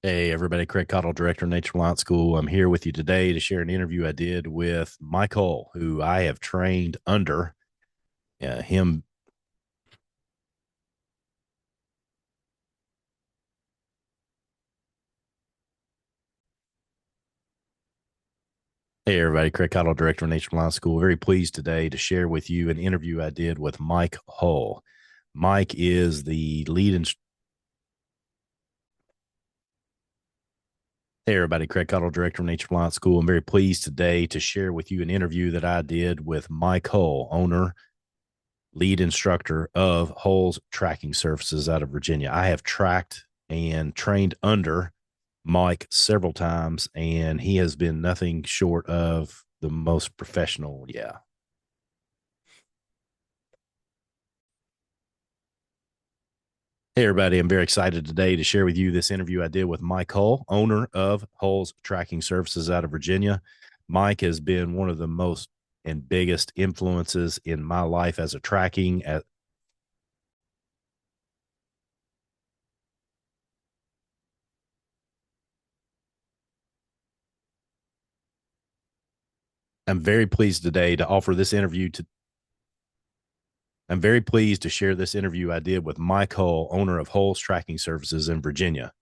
Hey, everybody. Craig Cottle, Director of Nature Reliance School. I'm here with you today to share an interview I did with Mike Hull, who I have trained under him. Hey, everybody. Craig Cottle, Director of Nature Reliance School. Very pleased today to share with you an interview I did with Mike Hull. Mike is the lead instructor. Hey, everybody. Craig Cottle, Director of Nature Reliance School. I'm very pleased today to share with you an interview that I did with Mike Hull, owner, lead instructor of Hull's Tracking Services out of Virginia. I have tracked and trained under Mike several times, and he has been nothing short of the most professional. Yeah. Hey, everybody. I'm very excited today to share with you this interview I did with Mike Hull, owner of Hull's Tracking Services out of Virginia. Mike has been one of the most and biggest influences in my life as a tracking. I'm very pleased today to offer this interview to I'm very pleased to share this interview I did with Mike Hull, owner of Hull's Tracking Services in Virginia.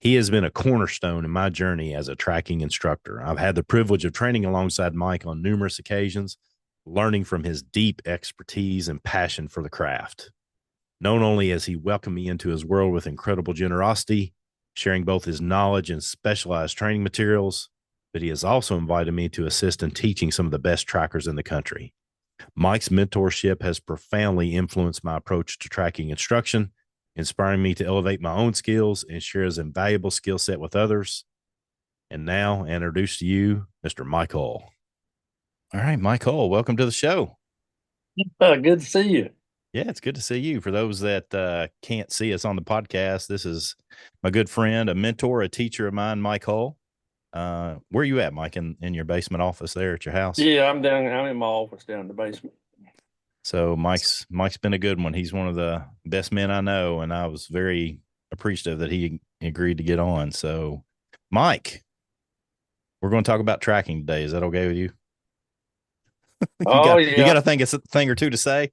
He has been a cornerstone in my journey as a tracking instructor. I've had the privilege of training alongside Mike on numerous occasions, learning from his deep expertise and passion for the craft. Not only has he welcomed me into his world with incredible generosity, sharing both his knowledge and specialized training materials, but he has also invited me to assist in teaching some of the best trackers in the country. Mike's mentorship has profoundly influenced my approach to tracking instruction, inspiring me to elevate my own skills and share his invaluable skill set with others. And now, I introduce to you Mr. Mike Hull. All right, Mike Hull, welcome to the show. Good to see you. Yeah, it's good to see you. For those that can't see us on the podcast, this is my good friend, a mentor, a teacher of mine, Mike Hull. Where are you at, Mike? In your basement office there at your house? Yeah, I'm down. I'm in my office down in the basement. So Mike's been a good one. He's one of the best men I know, and I was very appreciative that he agreed to get on. So, Mike, we're going to talk about tracking today. Is that okay with you? you Oh got you yeah. got a thing or two to say?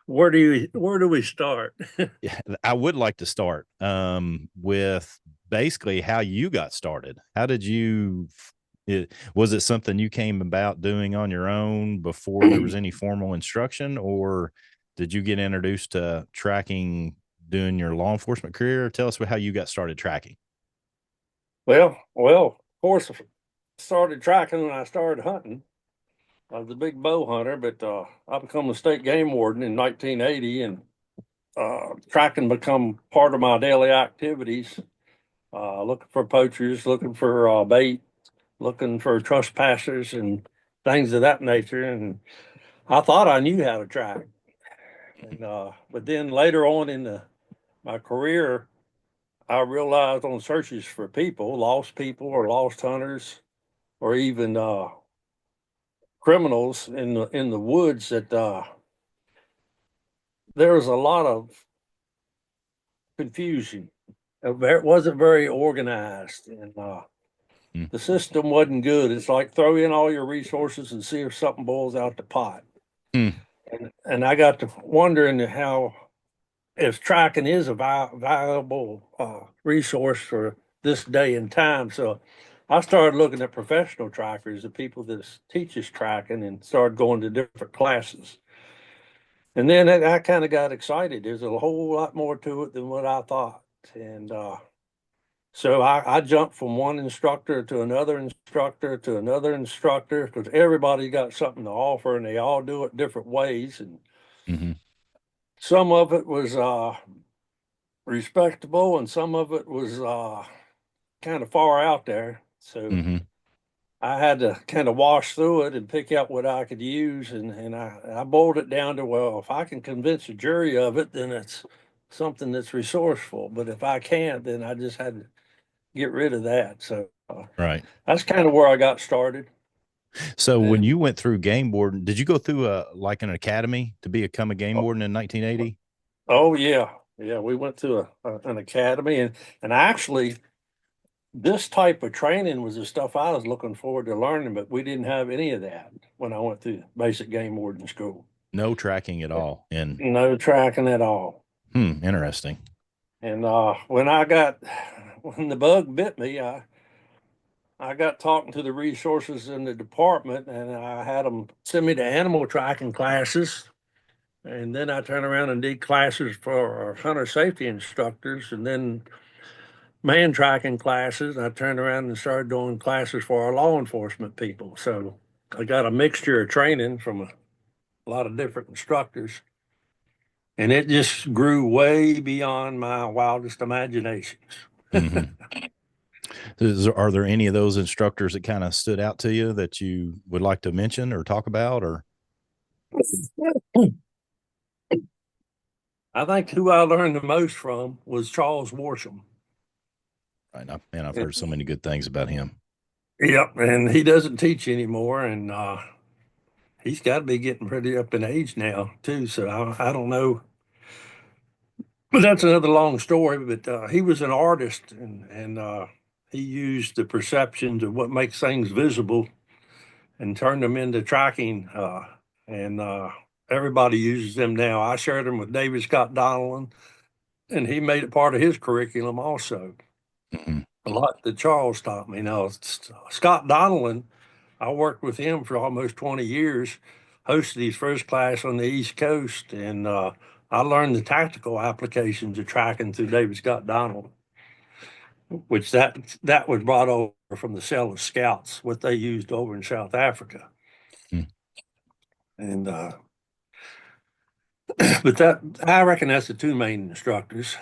Where do we start? Yeah, I would like to start with basically how you got started. How did you? Was it something you came about doing on your own before there was any formal instruction, or did you get introduced to tracking doing your law enforcement career? Tell us how you got started tracking. Well, of course, I started tracking when I started hunting. I was a big bow hunter, but I became a state game warden in 1980, and tracking become part of my daily activities. Looking for poachers, looking for bait, looking for trespassers, and things of that nature. And I thought I knew how to track. And but then later on in my career, I realized on searches for people or lost hunters, or even criminals in the woods, that there was a lot of confusion. It wasn't very organized, and Mm, the system wasn't good. It's like throw in all your resources and see if something boils out the pot. mm, And I got to wondering how, if tracking is a valuable resource for this day and time. So I started looking at professional trackers, the people that teaches tracking, and started going to different classes. And then I kind of got excited. There's a whole lot more to it than what I thought. And so I jumped from one instructor to another instructor to another instructor, because everybody got something to offer and they all do it different ways. And mm-hmm, some of it was respectable, and some of it was kind of far out there. So mm-hmm. I had to kind of wash through it and pick out what I could use, and I boiled it down to, well, if I can convince a jury of it, then it's something that's resourceful. But if I can't, then I just had to get rid of that. So Right. that's kind of where I got started. So when And you went through game warden, did you go through a like an academy to become a game warden in 1980? oh yeah, Yeah, we went to an academy, and actually this type of training was the stuff I was looking forward to learning, but we didn't have any of that when I went through basic game warden school. No tracking at all. And No tracking at all. interesting. And when the bug bit me, I got talking to the resources in the department, and I had them send me to animal tracking classes. And then I turned around and did classes for our hunter safety instructors, and then man tracking classes. I turned around and started doing classes for our law enforcement people. So I got a mixture of training from a lot of different instructors, and it just grew way beyond my wildest imaginations. Mm-hmm. Are there any of those instructors that kind of stood out to you that you would like to mention or talk about? Or I think who I learned the most from was Charles Worsham. man, I've heard so many good things about him. Yep, and he doesn't teach anymore, and he's got to be getting pretty up in age now too. So I don't know, but that's another long story. But he was an artist, and he used the perceptions of what makes things visible and turned them into tracking. And everybody uses them now. I shared them with David Scott Donnellan, and he made it part of his curriculum also. Mm-hmm. A lot that Charles taught me. Now, Scott Donnellan, I worked with him for almost 20 years, hosted his first class on the East Coast, and I learned the tactical applications of tracking through David Scott Donnellan, which that was brought over from the Cell of Scouts, what they used over in South Africa. Mm. And but that I reckon that's the two main instructors.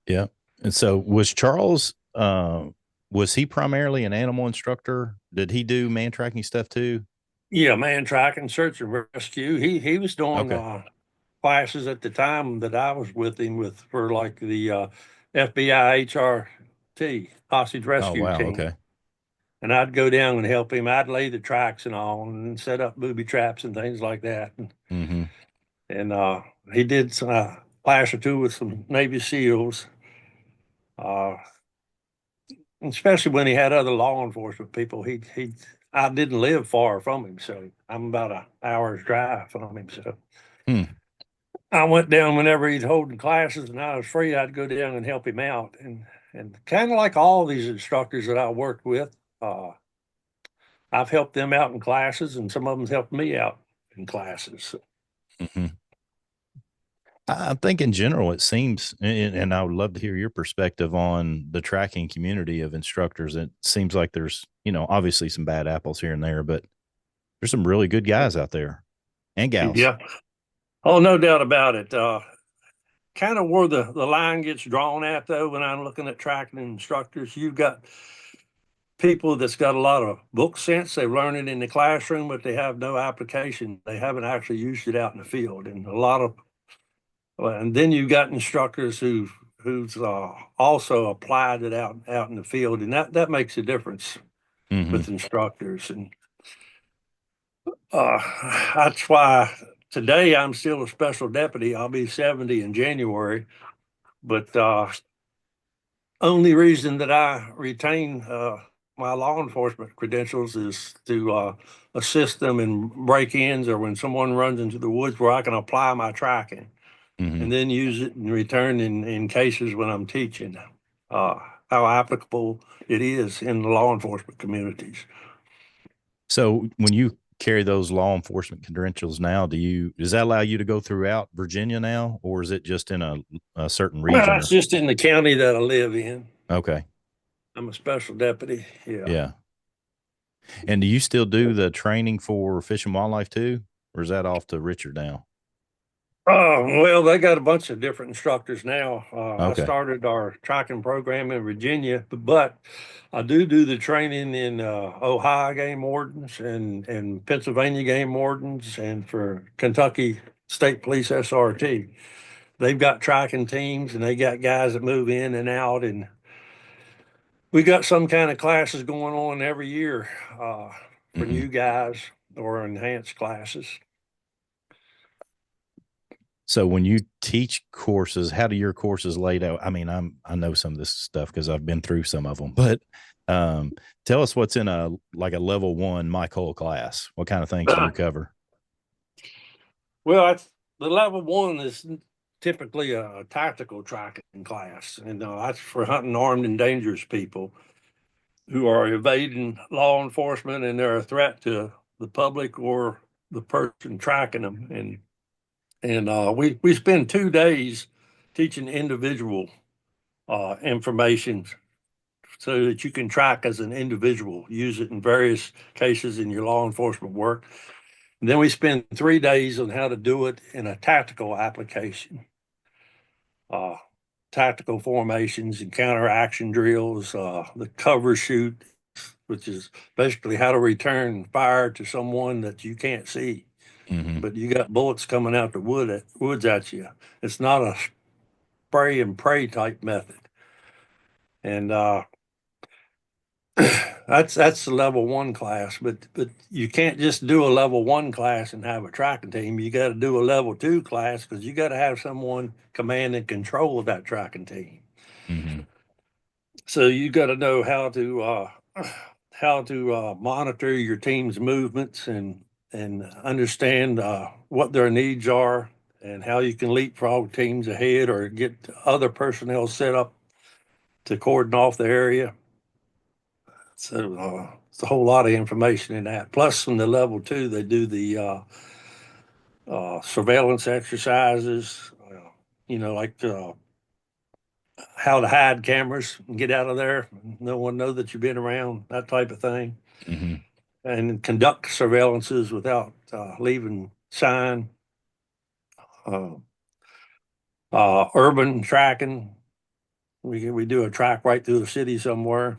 Yeah. And so was Charles, was he primarily an animal instructor? Did he do man tracking stuff too? Yeah, man tracking, search and rescue. He was doing Okay. classes at the time that I was with him with for like the FBI HRT hostage Oh, rescue wow. team. Okay. And I'd go down and help him. I'd lay the tracks and all and set up booby traps and things like that. Mm-hmm. And he did a class or two with some Navy SEALs, uh, especially when he had other law enforcement people. I didn't live far from him, so I'm about an hour's drive from him. So Hmm. I went down whenever he's holding classes and I was free, I'd go down and help him out. And kind of like all these instructors that I worked with, I've helped them out in classes, and some of them helped me out in classes. Mm-hmm. I think in general, it seems, and I would love to hear your perspective on the tracking community of instructors. It seems like there's, obviously some bad apples here and there, but there's some really good guys out there and gals. Yeah. Oh, no doubt about it. Kind of where the line gets drawn at, though, when I'm looking at tracking instructors, you've got people that's got a lot of book sense. They learn it in the classroom, but they have no application. They haven't actually used it out in the field. And and then you've got instructors who's also applied it out in the field, and that makes a difference Mm-hmm. with instructors. And that's why today I'm still a special deputy. I'll be 70 in January, but only reason that I retain my law enforcement credentials is to assist them in break-ins or when someone runs into the woods where I can apply my tracking Mm-hmm. and then use it in return in cases when I'm teaching. Uh, how applicable it is in the law enforcement communities. So when you carry those law enforcement credentials now, does that allow you to go throughout Virginia now, or is it just in a certain Well, region? that's just in the county that I live in. Okay. I'm a special deputy. Yeah. Yeah. And do you still do the training for Fish and Wildlife too, or is that off to Richard now? Oh, well, they got a bunch of different instructors now. I Okay. started our tracking program in Virginia, but I do the training in Ohio game wardens and Pennsylvania game wardens and for Kentucky State Police SRT. They've got tracking teams and they got guys that move in and out. And we got some kind of classes going on every year for Mm-hmm. new guys or enhanced classes. So when you teach courses, how do your courses laid out? I mean, I know some of this stuff because I've been through some of them, but um, tell us what's in a like a level one Mike Hull class. What kind of things do you cover? Well, the level one is typically a tactical tracking class, and that's for hunting armed and dangerous people who are evading law enforcement and they're a threat to the public or the person tracking them. And we spend 2 days teaching individual information so that you can track as an individual, use it in various cases in your law enforcement work. And then we spend 3 days on how to do it in a tactical application, uh, tactical formations and counteraction drills, the cover shoot, which is basically how to return fire to someone that you can't see, Mm-hmm. but you got bullets coming out the woods at you. It's not a spray and pray type method. And that's the level one class, but you can't just do a level one class and have a tracking team. You got to do a level two class because you got to have someone command and control of that tracking team. Mm-hmm. So you got to know how to monitor your team's movements and understand what their needs are and how you can leapfrog teams ahead or get other personnel set up to cordon off the area. So it's a whole lot of information in that. Plus, in the level two, they do the surveillance exercises. Like how to hide cameras and get out of there. No one know that you've been around, that type of thing. Mm-hmm. And conduct surveillances without leaving sign. Uh, Urban tracking. We do a track right through the city somewhere.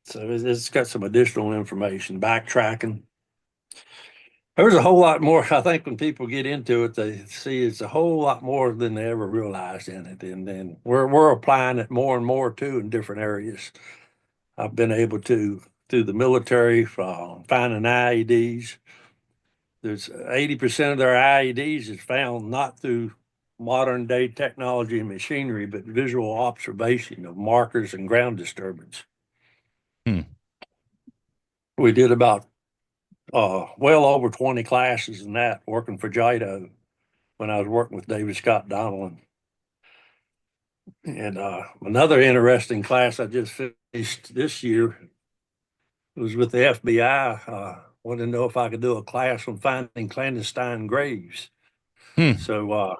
So it's got some additional information, backtracking. There's a whole lot more. I think when people get into it, they see it's a whole lot more than they ever realized in it. And then we're applying it more and more too in different areas. I've been able to, through the military, finding IEDs. There's 80% of their IEDs is found not through modern day technology and machinery, but visual observation of markers and ground disturbance. Hmm. We did about well over 20 classes in that working for JIDO when I was working with David Scott Donnellan. And another interesting class I just finished this year was with the FBI. Wanted to know if I could do a class on finding clandestine graves. Hmm. So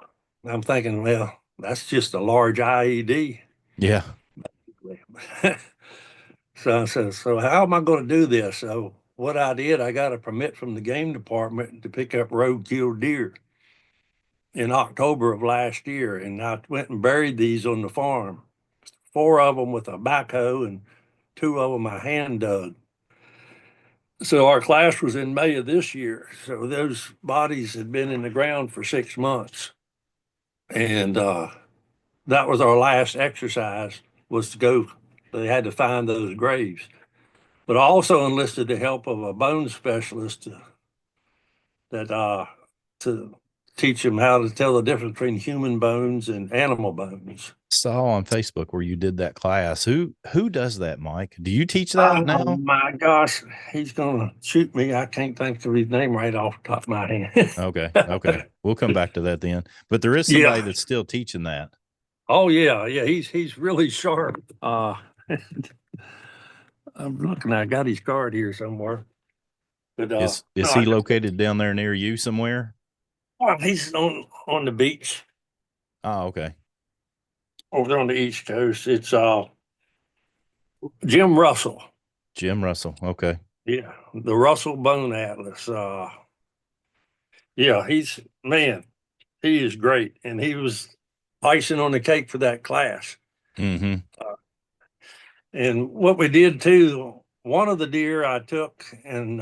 I'm thinking, well, that's just a large IED. Yeah. So how am I going to do this? So what I did, I got a permit from the game department to pick up roadkill deer in October of last year, and I went and buried these on the farm. 4 of them with a backhoe and 2 of them I hand dug. So our class was in May of this year. So those bodies had been in the ground for 6 months, and that was our last exercise was to go. They had to find those graves, but I also enlisted the help of a bone specialist that to teach them how to tell the difference between human bones and animal bones. Saw on Facebook where you did that class. Who does that, Mike? Do you teach Oh that now? my gosh, he's gonna shoot me. I can't think of his name right off the top of my head. Okay. Okay. We'll come back to that then. But there is somebody Yeah. that's still teaching that. Oh yeah, yeah. He's really sharp. I'm looking. I got his card here somewhere. But Is he located down there near you somewhere? well, he's on the beach Oh, okay. over there on the East Coast. It's Jim Russell. Jim Russell. Okay. Yeah, the Russell Bone Atlas. Yeah, he is great, and he was icing on the cake for that class. Mm-hmm. And what we did too, one of the deer I took and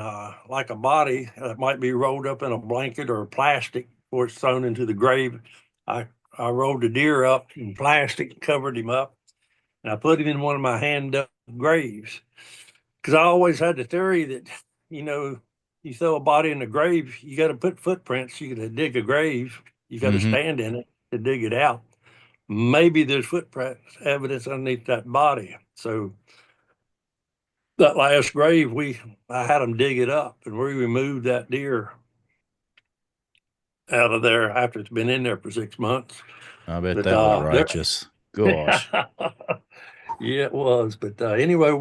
like a body that might be rolled up in a blanket or plastic before it's thrown into the grave. I I rolled the deer up in plastic, covered him up, and I put him in one of my hand dug graves because I always had the theory that you know you throw a body in the grave, you got to put footprints. You got to dig a grave. You got to Mm-hmm. stand in it to dig it out. Maybe there's footprints evidence underneath that body. So that last grave, I had them dig it up, and we removed that deer out of there after it's been in there for 6 months. I bet But that was there, righteous. Gosh. yeah, it was. But anyway,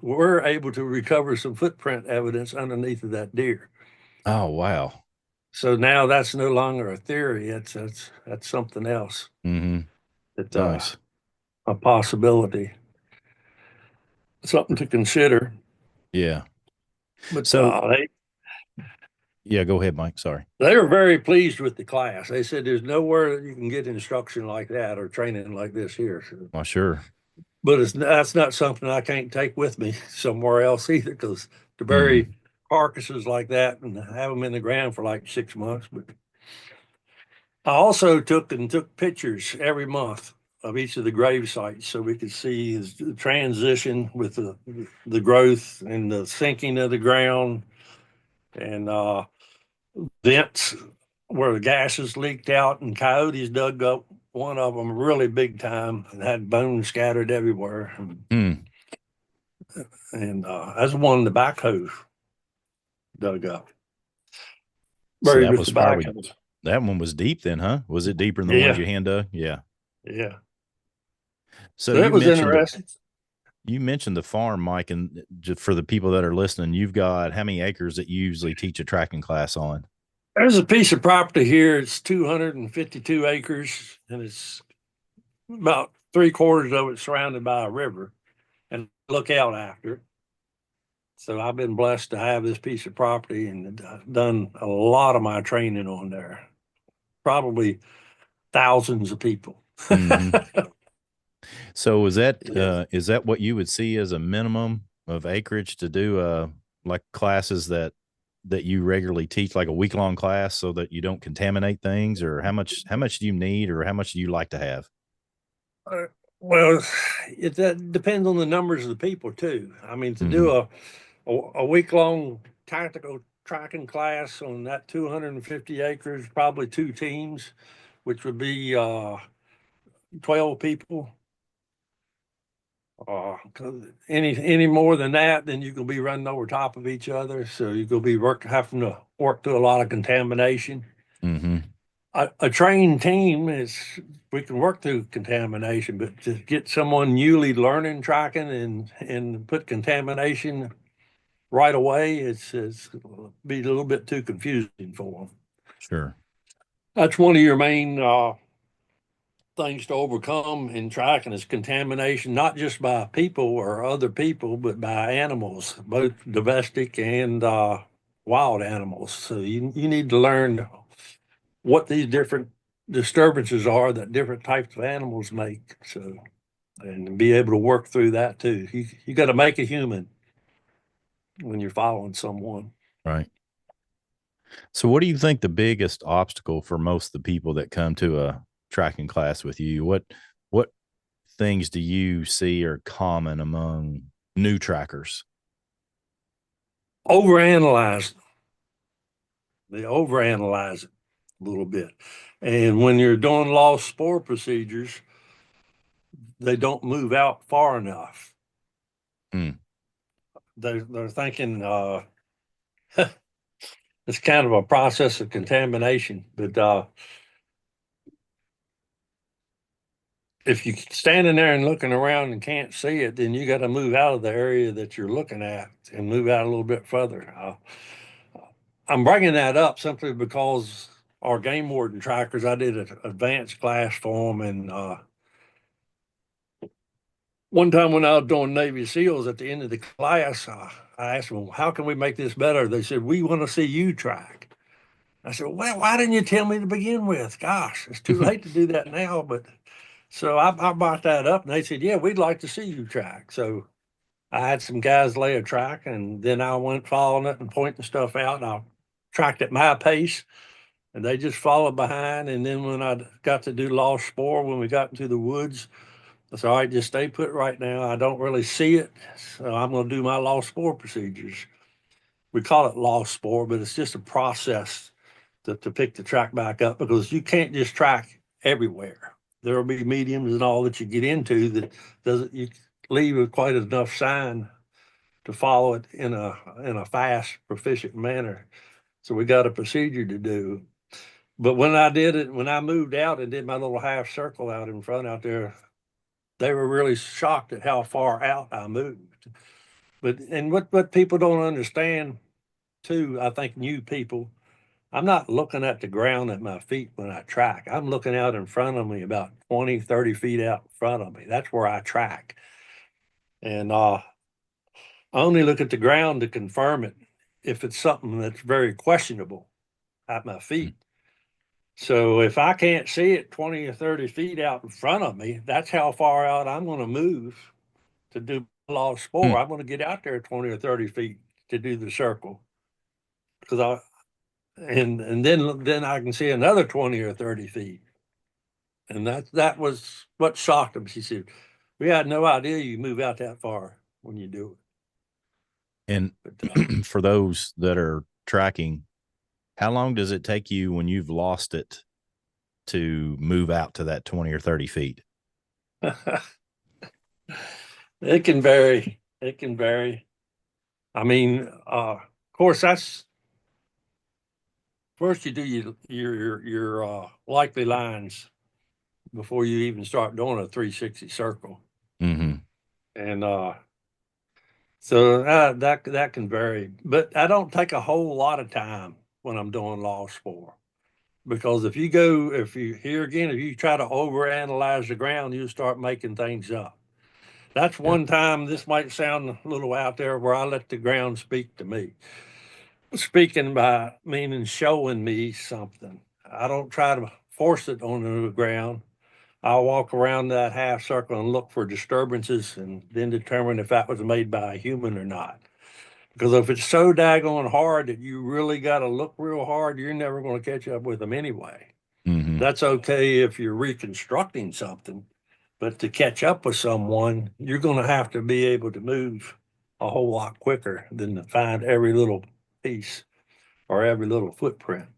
we're able to recover some footprint evidence underneath of that deer. Oh, wow. So now that's no longer a theory. That's something else. Mm-hmm. It's Nice. a possibility, something to consider. Yeah. But So, yeah, go ahead, Mike. Sorry. they were very pleased with the class. They said there's nowhere that you can get instruction like that or training like this here. So, Well, sure. but that's not something I can't take with me somewhere else either, because to Mm-hmm. bury carcasses like that and have them in the ground for like 6 months. But I also took pictures every month of each of the grave sites so we could see the transition with the growth and the sinking of the ground and vents where the gases leaked out and coyotes dug up one of them really big time and had bones scattered everywhere. Mm. And that's one the backhoe dug up, So buried that with was the probably backhoe. that one was deep then, huh? Was it deeper than the ones Yeah, you hand dug? Yeah. yeah. So So it was interesting. you mentioned the farm, Mike, and just for the people that are listening, you've got how many acres that you usually teach a tracking class on? There's a piece of property here. It's 252 acres, and it's about 3/4 of it surrounded by a river and look out after it. So I've been blessed to have this piece of property and done a lot of my training on there. Probably thousands of people. Mm-hmm. So Yes. is that what you would see as a minimum of acreage to do like classes that you regularly teach, like a week long class, so that you don't contaminate things, or how much do you need, or how much do you like to have? Uh, well, that depends on the numbers of the people too. I mean, to do Mm-hmm. a week long tactical tracking class on that 250 acres, probably two teams, which would be 12 people. 'Cause any more than that, then you could be running over top of each other. So you could be having to work through a lot of contamination. Mm-hmm. A trained team is we can work through contamination, but to get someone newly learning tracking and put contamination right away, it's be a little bit too confusing for them. Sure. That's one of your main things to overcome in tracking is contamination, not just by people or other people, but by animals, both domestic and wild animals. So you need to learn what these different disturbances are that different types of animals make. So and be able to work through that too. You got to make a human when you're following someone. Right. So, what do you think the biggest obstacle for most of the people that come to a tracking class with you? What things do you see are common among new trackers? Overanalyze. They overanalyze it a little bit. And when you're doing lost spore procedures, they don't move out far enough. Mm. They're thinking it's kind of a process of contamination. But if you're standing there and looking around and can't see it, then you got to move out of the area that you're looking at and move out a little bit further. I'm bringing that up simply because our game warden trackers, I did an advanced class for them, and one time when I was doing Navy SEALs at the end of the class, I asked them, "How can we make this better?" They said, "We want to see you track." I said, "Well, why didn't you tell me to begin with? Gosh, it's too late to do that now." But so I brought that up, and they said, "Yeah, we'd like to see you track." So I had some guys lay a track, and then I went following it and pointing stuff out, and I tracked at my pace, and they just followed behind. And then when I got to do lost spore, when we got into the woods, I said, "All right, just stay put right now. I don't really see it, so I'm going to do my lost spore procedures." we call it lost spore, but it's just a process to pick the track back up, because you can't just track everywhere. There will be mediums and all that you get into that doesn't, you leave with quite enough sign to follow it in a fast, proficient manner. So we got a procedure to do. But when I did it, when I moved out and did my little half circle out in front out there, they were really shocked at how far out I moved. But and what people don't understand too, I think new people, I'm not looking at the ground at my feet when I track. I'm looking out in front of me about 20, 30 feet out in front of me. That's where I track. And I only look at the ground to confirm it if it's something that's very questionable at my feet. So if I can't see it 20 or 30 feet out in front of me, that's how far out I'm going to move to do lost spore. I'm going to get out there 20 or 30 feet to do the circle, because and then I can see another 20 or 30 feet. And that was what shocked him. She said, "We had no idea you move out that far when you do it." And but, for those that are tracking, how long does it take you when you've lost it to move out to that 20 or 30 feet? It can vary. It can vary. I mean, of course, that's first you do your likely lines before you even start doing a 360 circle. Mm-hmm. And so that can vary, but I don't take a whole lot of time when I'm doing lost spore, because if you try to overanalyze the ground, you start making things up. That's Yeah. one time, this might sound a little out there, where I let the ground speak to me. Speaking by meaning showing me something. I don't try to force it onto the ground. I'll walk around that half circle and look for disturbances and then determine if that was made by a human or not. Because if it's so daggone hard that you really got to look real hard, you're never going to catch up with them anyway. Mm-hmm. That's okay if you're reconstructing something, but to catch up with someone, you're going to have to be able to move a whole lot quicker than to find every little piece or every little footprint.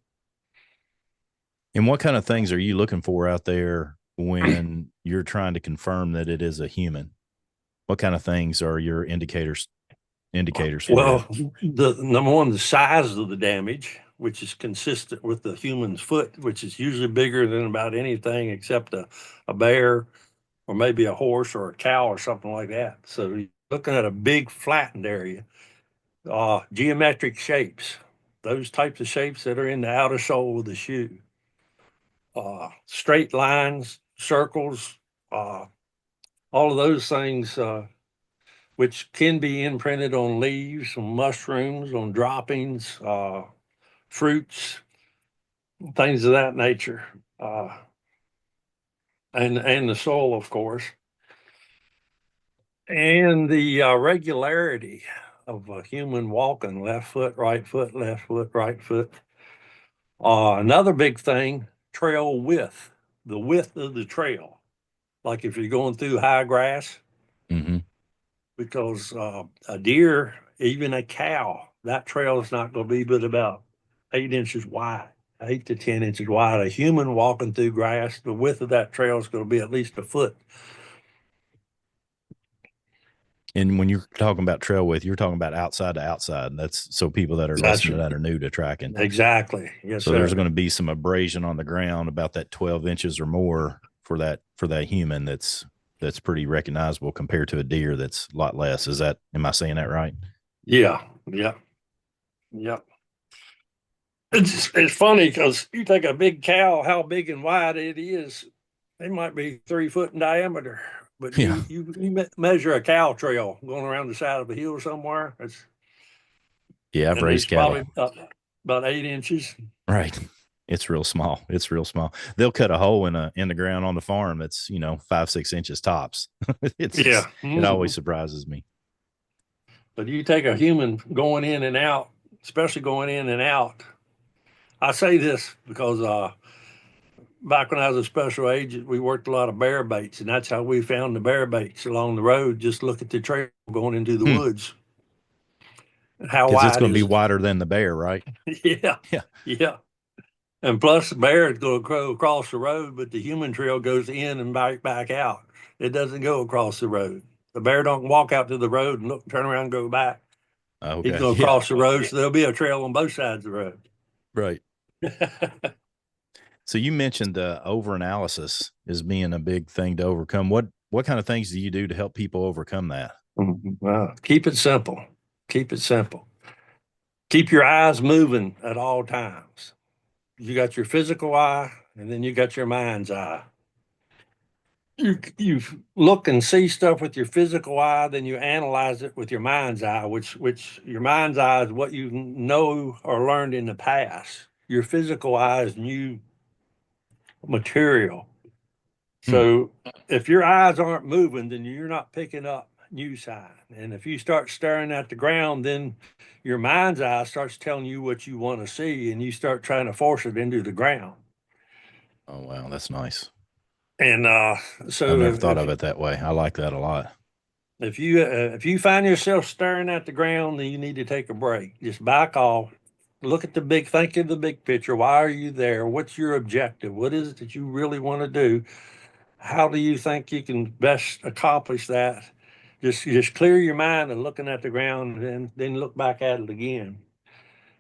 And what kind of things are you looking for out there when you're trying to confirm that it is a human? What kind of things are your indicators for Well, that? the number one, the size of the damage, which is consistent with the human's foot, which is usually bigger than about anything except a bear or maybe a horse or a cow or something like that. So you're looking at a big flattened area. Geometric shapes, those types of shapes that are in the outer sole of the shoe. Straight lines, circles, all of those things, which can be imprinted on leaves, on mushrooms, on droppings, fruits, things of that nature, and the soil, of course, and the regularity of a human walking, left foot, right foot, left foot, right foot. Another big thing, trail width, the width of the trail. Like if you're going through high grass, Mm-hmm. because a deer, even a cow, that trail is not going to be but about 8 inches wide, 8 to 10 inches wide. A human walking through grass, the width of that trail is going to be at least a foot. And when you're talking about trail width, you're talking about outside to outside. That's so people that are That's listening that are new to tracking. exactly. Yes, So sir. there's going to be some abrasion on the ground about that 12 inches or more for that human that's pretty recognizable compared to a deer that's a lot less. Am I saying that right? Yeah, yeah, yeah. It's funny because you take a big cow, how big and wide it is, they might be 3 foot in diameter. But Yeah. you measure a cow trail going around the side of a hill somewhere, Yeah. I've and raised it's cattle. probably about 8 inches. Right. It's real small. It's real small. They'll cut a hole in the ground on the farm that's 5-6 inches tops. Yeah. It always surprises me. But you take a human going in and out, especially going in and out. I say this because back when I was a special agent, we worked a lot of bear baits, and that's how we found the bear baits along the road. Just look at the trail going into the woods. how Because it's wide going to be is wider than the bear, right? it? Yeah, Yeah. yeah. And plus, the bear is going to go across the road, but the human trail goes in and back out. It doesn't go across the road. The bear don't walk out to the road and look, turn around, and go back. He's Okay. going to Yeah. cross the road, so there'll be a trail on both sides of the road. Right. So you mentioned over analysis as being a big thing to overcome. What kind of things do you do to help people overcome that? Keep it simple. Keep it simple. Keep your eyes moving at all times. You got your physical eye, and then you got your mind's eye. You look and see stuff with your physical eye, then you analyze it with your mind's eye, which your mind's eye is what you know or learned in the past. Your physical eye is new material. Hmm. So if your eyes aren't moving, then you're not picking up new sign. And if you start staring at the ground, then your mind's eye starts telling you what you want to see, and you start trying to force it into the ground. Oh, wow. That's nice. And I've so never thought of it that way. I like that a lot. if you find yourself staring at the ground, then you need to take a break. Just back off. Look at the big. Think of the big picture. Why are you there? What's your objective? What is it that you really want to do? How do you think you can best accomplish that? Just clear your mind and looking at the ground, and then look back at it again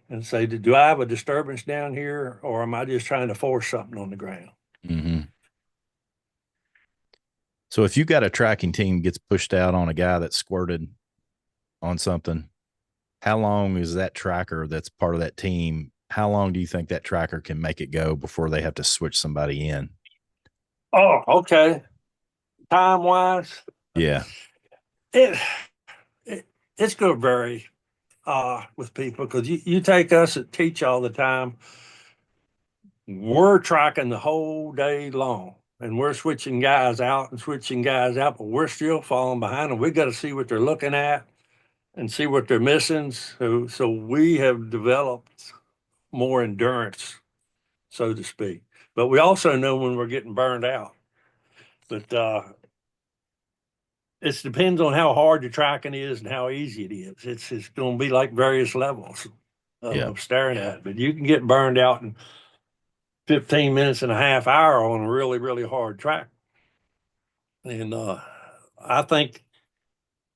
and say, do I have a disturbance down here, or am I just trying to force something on the ground? Hmm. So if you got a tracking team gets pushed out on a guy that squirted on something, how long is that tracker that's part of that team? How long do you think that tracker can make it go before they have to switch somebody in? Oh, okay. Time wise, Yeah. it, it it's going to vary with people, because you take us that teach all the time. We're tracking the whole day long, and we're switching guys out and switching guys out, but we're still falling behind them. We got to see what they're looking at and see what they're missing. So we have developed more endurance, so to speak. But we also know when we're getting burned out. But it depends on how hard the tracking is and how easy it is. It's going to be like various levels Yeah. of staring at it. But you can get burned out in 15 minutes and a half hour on a really, really hard track. And I think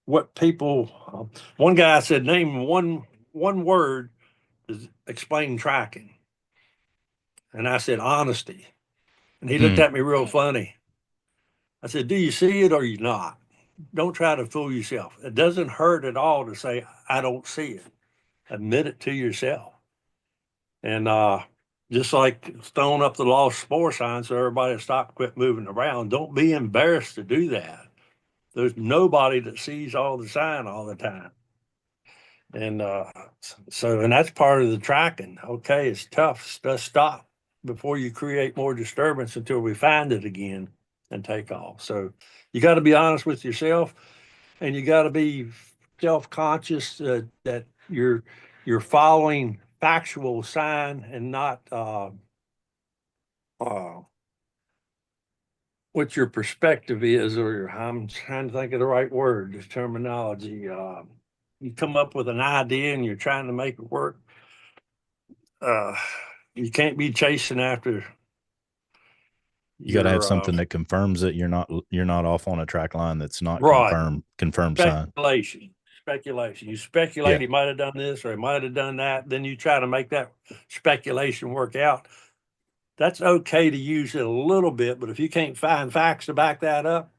what people, one guy said, name one word is explain tracking. And I said, honesty. And he looked Hmm. at me real funny. I said, do you see it or you not? Don't try to fool yourself. It doesn't hurt at all to say, I don't see it. Admit it to yourself. And just like throwing up the lost spore sign so everybody stop, quit moving around, don't be embarrassed to do that. There's nobody that sees all the sign all the time. And and that's part of the tracking. Okay, it's tough. Just stop before you create more disturbance until we find it again and take off. So you got to be honest with yourself, and you got to be self-conscious that you're following factual sign and not uh, what your perspective is, or I'm trying to think of the right word, this terminology. You come up with an idea and you're trying to make it work. Uh, you can't be chasing after You got to have your something that confirms that you're not off on a track line that's not right confirmed sign. speculation. Speculation. You speculate Yeah. he might have done this or he might have done that. Then you try to make that speculation work out. That's okay to use it a little bit, but if you can't find facts to back that up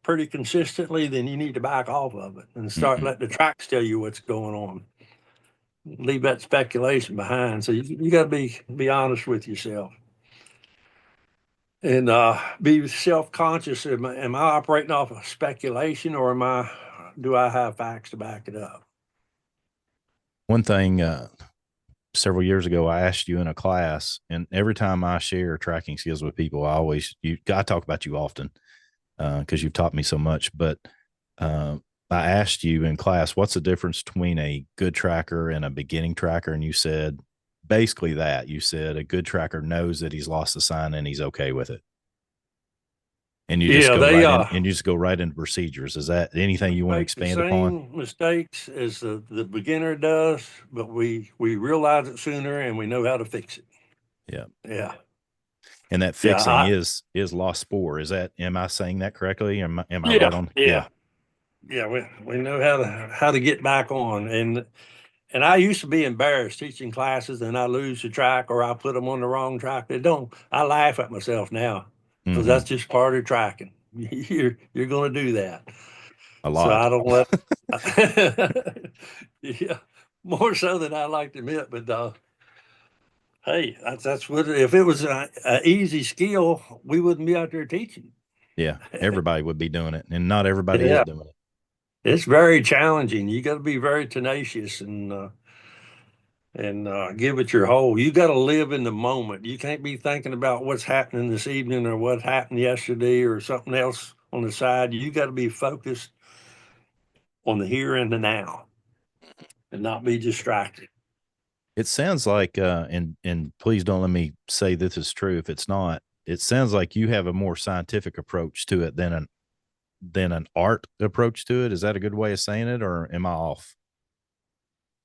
pretty consistently, then you need to back off of it and start Hmm. letting the tracks tell you what's going on. Leave that speculation behind. So you got to be honest with yourself and be self-conscious. Am I operating off of speculation, or do I have facts to back it up? One thing, several years ago, I asked you in a class, and every time I share tracking skills with people, I talk about you often because you've taught me so much. But uh, I asked you in class, what's the difference between a good tracker and a beginning tracker? And you said basically that. You said a good tracker knows that he's lost the sign and he's okay with it. And you just Yeah, go they right in and you just go right into procedures. Is that anything you want to make the expand upon? same mistakes as the beginner does, but we realize it sooner and we know how to fix it. Yeah. Yeah. And that Yeah. fixing is lost spore. Is that, am I saying that correctly? Am I right Yeah. on? Yeah. Yeah. We know how to get back on. And I used to be embarrassed teaching classes and I lose the track or I put them on the wrong track. They don't, I laugh at myself now because Mm-hmm. that's just part of tracking. You're going to do that. A So lot. I don't let, yeah, more so than I like to admit, but hey, that's what, if it was a easy skill, we wouldn't be out there teaching. Yeah. Everybody would be doing it, and not everybody is Yeah. doing it. It's very challenging. You got to be very tenacious and give it your whole. You got to live in the moment. You can't be thinking about what's happening this evening or what happened yesterday or something else on the side. You got to be focused on the here and the now and not be distracted. It sounds like, and please don't let me say this is true if it's not. It sounds like you have a more scientific approach to it than an art approach to it. Is that a good way of saying it, or am I off?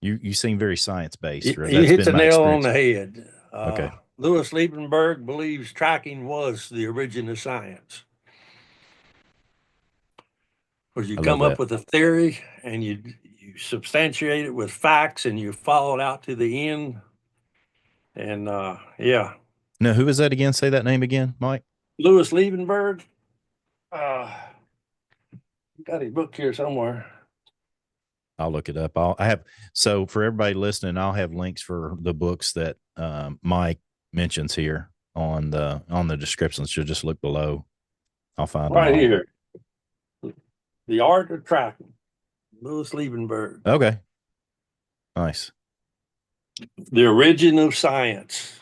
You seem very science based. You That's hit been the my nail on experience. the head. Okay, Louis Liebenberg believes tracking was the origin of science. Because you I love come up that. with a theory and you substantiate it with facts and you follow it out to the end. And yeah, Now, who is that again? Say that name again, Mike. Louis Liebenberg, uh, got his book here somewhere. I'll look it up. I have, so for everybody listening, I'll have links for the books that Mike mentions here on the descriptions. So just look below. I'll find them Right all. here. The Art of Tracking, Louis Liebenberg, Okay, nice. the origin of science.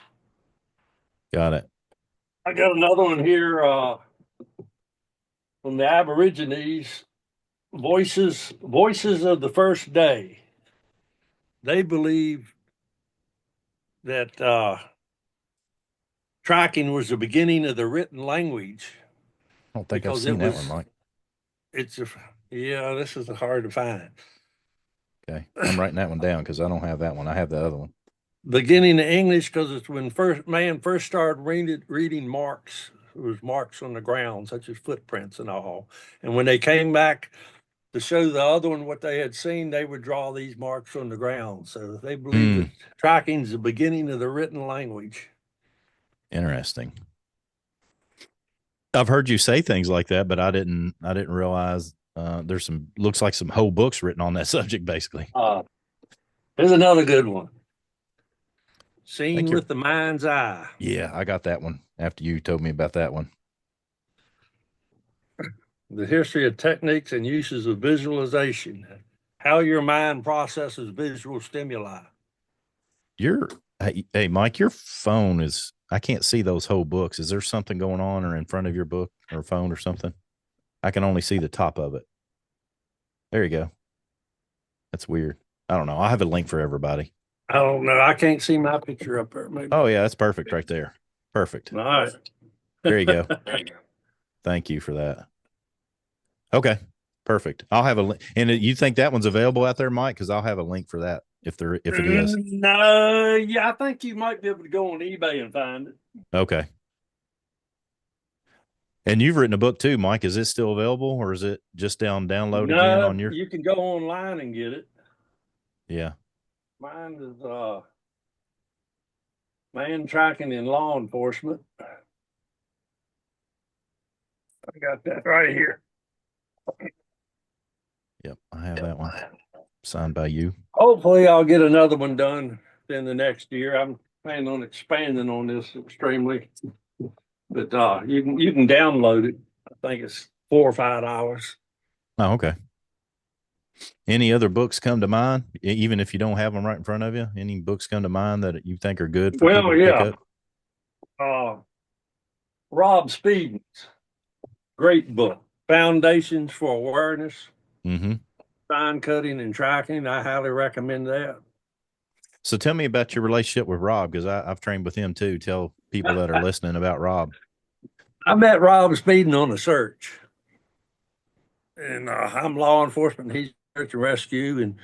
Got it. I got another one here from the Aborigines, Voices of the First Day. They believe that tracking was the beginning of the written language I don't think I've because seen that one, Mike. it's a, yeah, this is hard to find. Okay, I'm writing that one down because I don't have that one. I have the other one. Beginning of English because it's when man first started reading marks. It was marks on the ground, such as footprints and all. And when they came back to show the other one what they had seen, they would draw these marks on the ground. So they believe that Hmm. tracking is the beginning of the written language. Interesting. I've heard you say things like that, but I didn't realize there's some, looks like some whole books written on that subject, basically. Here's another good one. Thank Seen you. with the mind's eye. Yeah, I got that one after you told me about that one. The history of techniques and uses of visualization. How your mind processes visual stimuli. Hey, Mike, your phone is, I can't see those whole books. Is there something going on or in front of your book or phone or something? I can only see the top of it. There you go. That's weird. I don't know. I'll have a link for everybody. I don't know. I can't see my picture up there. Maybe. Oh, yeah, that's perfect right there. Perfect. All right. There you go. Thank you for that. Okay, perfect. I'll have a link. And you think that one's available out there, Mike? Because I'll have a link for that if it is. No, yeah, I think you might be able to go on eBay and find it. Okay. And you've written a book too, Mike. Is it still available, or is it just download again No, on your? you can go online and get it. Yeah. Mine is man tracking in law enforcement. I got that right here. Yep, I have that one signed by you. Hopefully, I'll get another one done in the next year. I'm planning on expanding on this extremely, but you can download it. I think it's $4 or $5. Oh, okay. Any other books come to mind, even if you don't have them right in front of you? Any books come to mind that you think are good for people Well, to pick yeah, up? Rob Speedens, great book, Foundations for Awareness, Mm-hmm. Sign Cutting and Tracking. I highly recommend that. So tell me about your relationship with Rob, because I've trained with him too. Tell people that are listening about Rob. I met Rob speeding on a search, and I'm law enforcement. He's search and rescue, and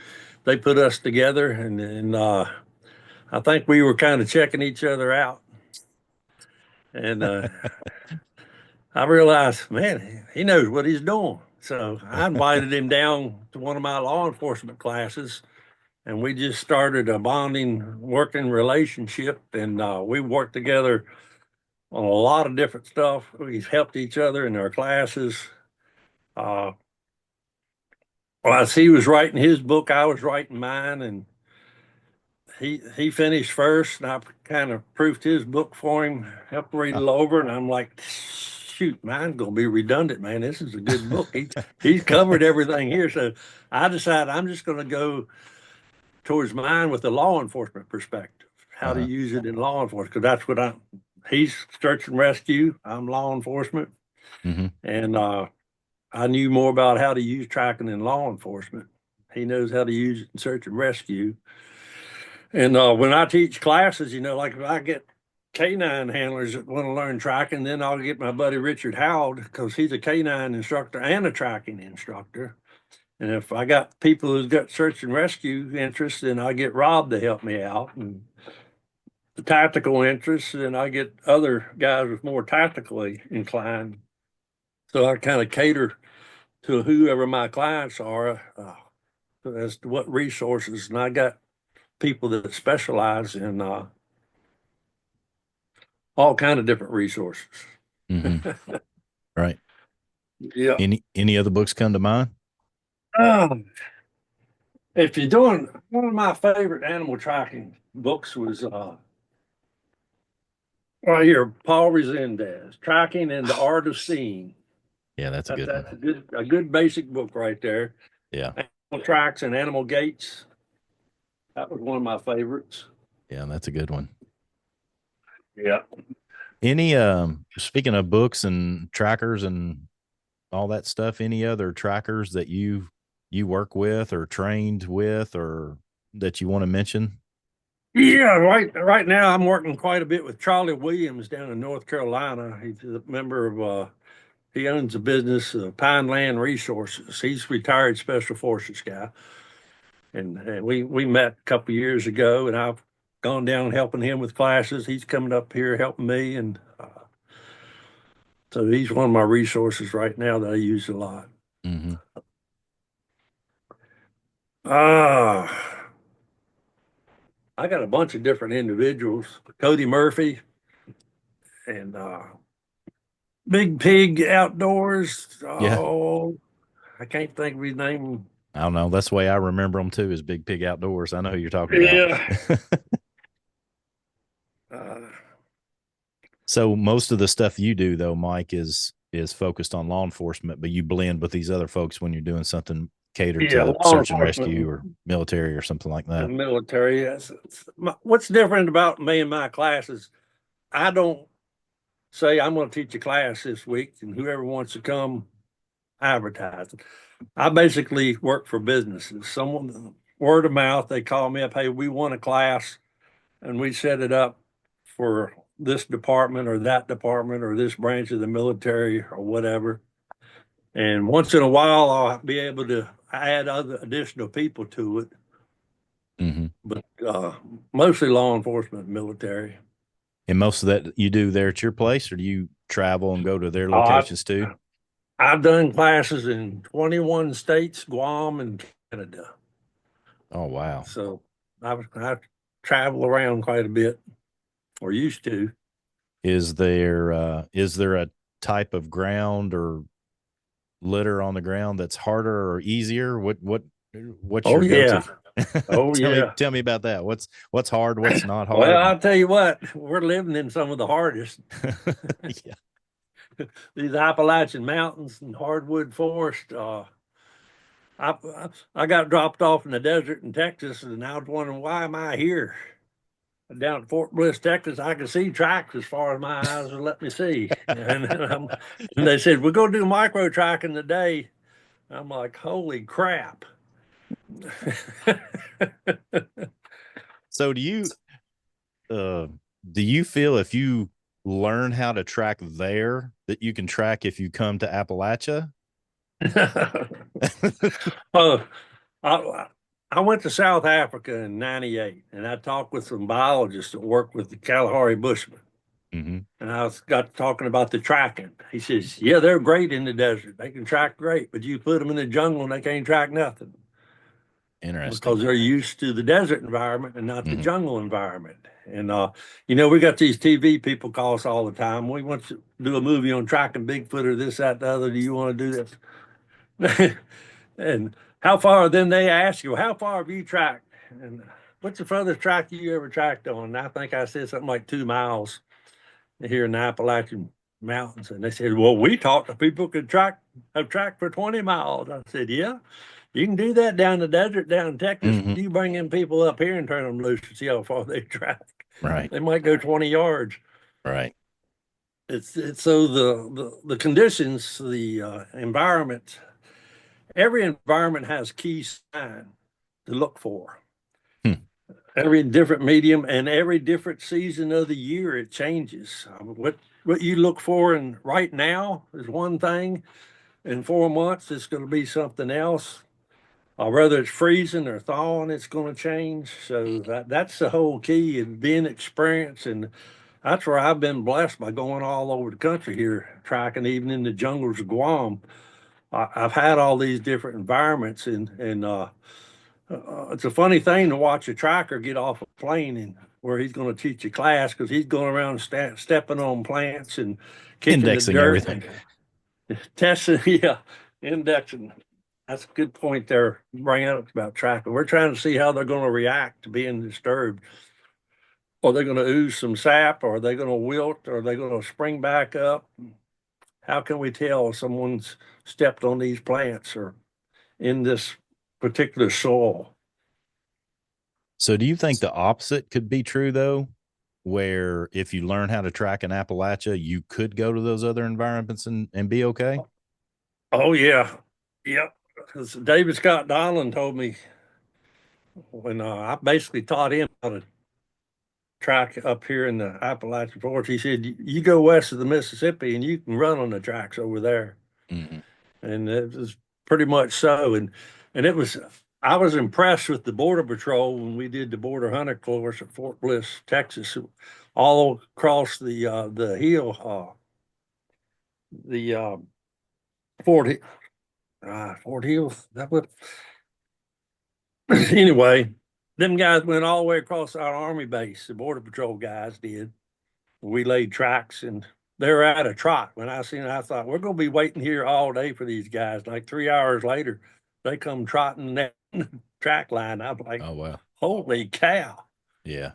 they put us together, and I think we were kind of checking each other out, and I realized, man, he knows what he's doing. So I invited him down to one of my law enforcement classes, and we just started a bonding, working relationship, and we worked together on a lot of different stuff. We've helped each other in our classes. Uh, well, as he was writing his book, I was writing mine, and he finished first, and I kind of proofed his book for him, helped read it over, and I'm like, shoot, mine's gonna be redundant, man. This is a good book. He's covered everything here, so I decided I'm just gonna go towards mine with the law enforcement perspective, how to Uh-huh. use it in law enforcement, because that's what I'm. He's search and rescue. I'm law enforcement, Hmm. and I knew more about how to use tracking in law enforcement. He knows how to use it in search and rescue. And when I teach classes, like if I get canine handlers that want to learn tracking, then I'll get my buddy Richard Howard because he's a canine instructor and a tracking instructor. And if I got people who's got search and rescue interests, then I get Rob to help me out. And the tactical interests, then I get other guys with more tactically inclined. So I kind of cater to whoever my clients are as to what resources. And I got people that specialize in all kind of different resources. Hmm. Right. Yeah. Any other books come to mind? Um, if you're doing one of my favorite animal tracking books was right here, Paul Resendez, Tracking and the Art of Seeing. Yeah, that's a good That's one. a good basic book right there. Yeah. Animal Tracks and Animal Gates. That was one of my favorites. Yeah, that's a good one. Yeah. Any speaking of books and trackers and all that stuff, any other trackers that you work with or trained with or that you want to mention? Yeah, right now I'm working quite a bit with Charlie Williams down in North Carolina. He's a member of he owns a business, Pineland Resources. He's retired Special Forces guy, and we met a couple years ago, and I've gone down helping him with classes. He's coming up here helping me, and so he's one of my resources right now that I use a lot. Hmm. Ah, I got a bunch of different individuals. Cody Murphy and Big Pig Outdoors. Yeah. Oh, I can't think of his name. I don't know. That's the way I remember them too, is Big Pig Outdoors. I know who you're talking about. Yeah. Uh, So most of the stuff you do though, Mike, is focused on law enforcement, but you blend with these other folks when you're doing something catered yeah, to law search and rescue enforcement or military or something like and that. military. What's different about me and my classes? I don't say I'm going to teach a class this week, and whoever wants to come advertise. I basically work for businesses. Someone word of mouth, they call me up, hey, we want a class, and we set it up for this department or that department or this branch of the military or whatever. And once in a while, I'll be able to add other additional people to it, Hmm. but mostly law enforcement, military. And most of that you do there at your place, or do you travel and go to their Uh, locations too? I've done classes in 21 states, Guam, and Canada. Oh wow. So I travel around quite a bit, or used to. Is there a type of ground or litter on the ground that's harder or easier? What's Oh your go to? yeah, oh yeah. Tell me about that. What's hard? What's not Well, hard? I'll tell you what, we're living in some of the hardest. Yeah. These Appalachian mountains and hardwood forest. I I got dropped off in the desert in Texas, and I was wondering why am I here? Down at Fort Bliss, Texas, I could see tracks as far as my eyes would let me see, and they said we're going to do micro tracking today. I'm like, holy crap! So uh do you feel if you learn how to track there that you can track if you come to Appalachia? Oh, I, I went to South Africa in '98, and I talked with some biologists that work with the Kalahari Bushmen. Mm-hmm. And got talking about the tracking. He says, "Yeah, they're great in the desert. They can track great, but you put them in the jungle and they can't track nothing Interesting. because they're used to the desert environment and not the Mm-hmm. jungle environment." And we got these TV people call us all the time. We want to do a movie on tracking Bigfoot or this, that, the other. Do you want to do this? And how far? Then they ask you, how far have you tracked? And what's the furthest track you ever tracked on? And I think I said something like 2 miles here in the Appalachian Mountains. And they said, well, we talked to people who could have tracked for 20 miles. I said, yeah, you can do that down the desert, down in Texas. Mm-hmm. You bring in people up here and turn them loose to see how far they track. Right. They might go 20 yards. Right. It's so the conditions, the environment, every environment has key sign to look for. Every different medium and every different season of the year it changes. What you look for in right now is one thing. In 4 months, it's going to be something else. Whether it's freezing or thawing, it's going to change. So that's the whole key in being experienced, and that's where I've been blessed by going all over the country here, tracking even in the jungles of Guam. I've had all these different environments, and it's a funny thing to watch a tracker get off a plane and where he's going to teach a class because he's going around stepping on plants and kicking Indexing the dirt everything. and testing, yeah, indexing. That's a good point there, bringing up about tracking. We're trying to see how they're going to react to being disturbed. Are they going to ooze some sap? Or are they going to wilt? Or are they going to spring back up? How can we tell if someone's stepped on these plants or in this particular soil? So do you think the opposite could be true though? Where if you learn how to track in Appalachia, you could go to those other environments and be okay? Oh yeah, yeah. Because David Scott Donlin told me when I basically taught him how to track up here in the Appalachian Forest. He said, "You go west of the Mississippi and you can run on the tracks over there." Mm-hmm. And it was pretty much so. And it was I was impressed with the Border Patrol when we did the border hunter course at Fort Bliss, Texas, all across the hill, the Fort Fort Hill. That what? Anyway, them guys went all the way across our army base. The Border Patrol guys did. We laid tracks and they were at a trot. When I seen it, I thought we're going to be waiting here all day for these guys. Like 3 hours later, they come trotting that track line. I'm like, Oh, wow. holy cow. Yeah.